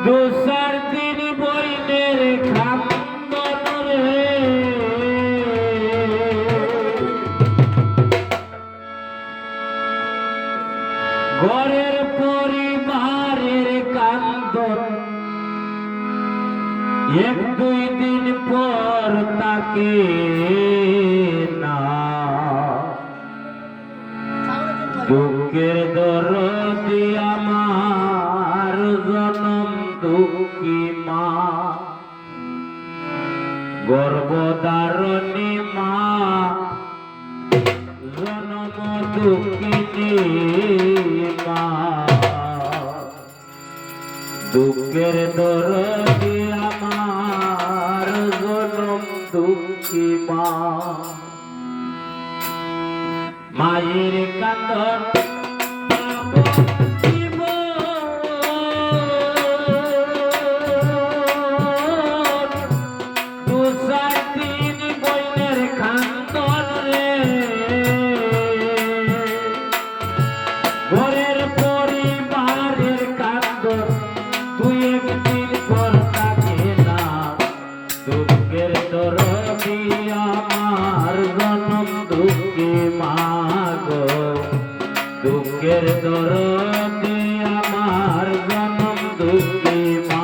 দোসার দিন বইনের খান্দন রে ঘরের পরিবারের কান্দন এক দুই দিন পর তাকে না দুঃখের দরদি আমার জনম দুঃখী মা গর্ভধারণী মা জনম দুঃখিনী মা দুঃখের দরদি আমার জনম দুঃখী মা মায়ের কান্দন দুঃখের দরদি আমার জনম দুঃখী মা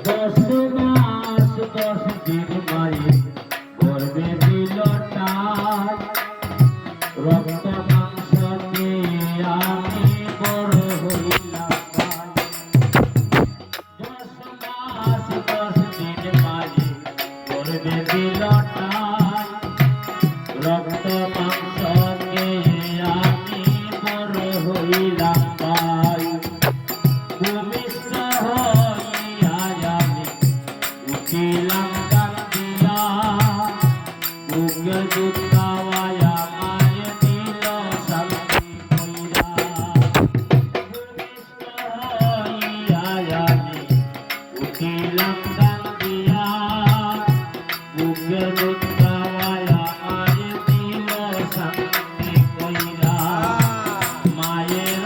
দশ মাস 10 দিন মায়ে গর্ভে দিল টান রক্ত মাংস দিয়ে আমি বড় হইলাম 10 মাস 10 দিন মায়ে গর্ভে দিল টান রক্ত মাংস দিয়ে আমি বড় হইলাম ভাই ভূমিষ্ঠ হইয়া আমি উঠিলাম কান্দিয়া বুকের দুধ খাওয়ায়া মায়ে দিল শান্তি কইরা ভূমিষ্ঠ হইয়া আমি উঠিলাম কান্দিয়া বুকের দুধ খাওয়ায়া মায়ে দিল শান্তি কইরা মায়ের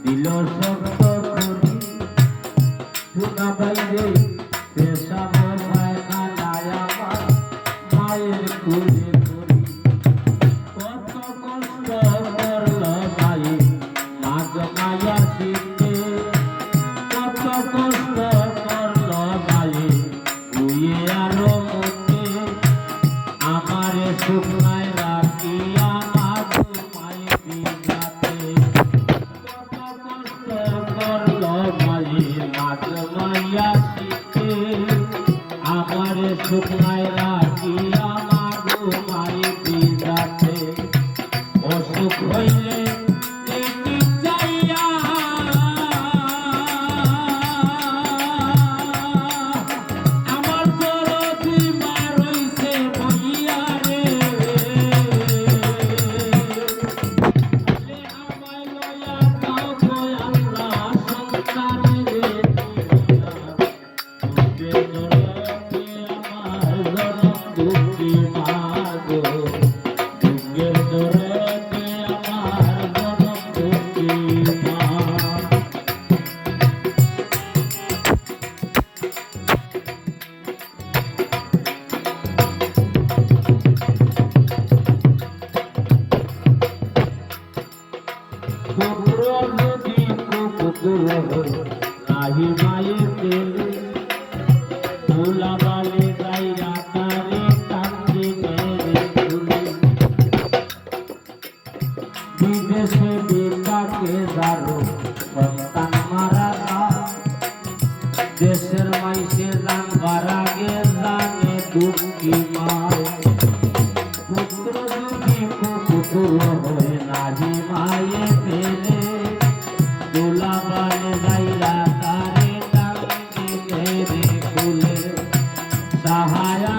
দিল শক্ত করি সুনা বাইরে পেশাব পায়খানায় আমার মায়ের কুলে করি কত কষ্ট করল মায়ে মাগ মায়া শিখে কত কষ্ট করল মায়ে উয়ে আরো মতে আমারে শুকনায় রাখিয়া মাগ মায়ে বিজাতে মায়া শিখে আমারে শুকনায় রাখিয়া মাগো মায়ে বিজাতে অসুখ হইলে আমার ধুলাবালি যাইয়া তারে কান্দি মেরে তুলি বিদেশে বিপাকে যারো সন্তান মারা যায় দেশের মাইসে জানবার আগে জানে দুঃখী মায় পুত্র যদি পুত্র হয়ে নাহি মায়ে ফেলে দুলাবালে যাইয়া তারে কান্দি মেরে খুলে সাহায়া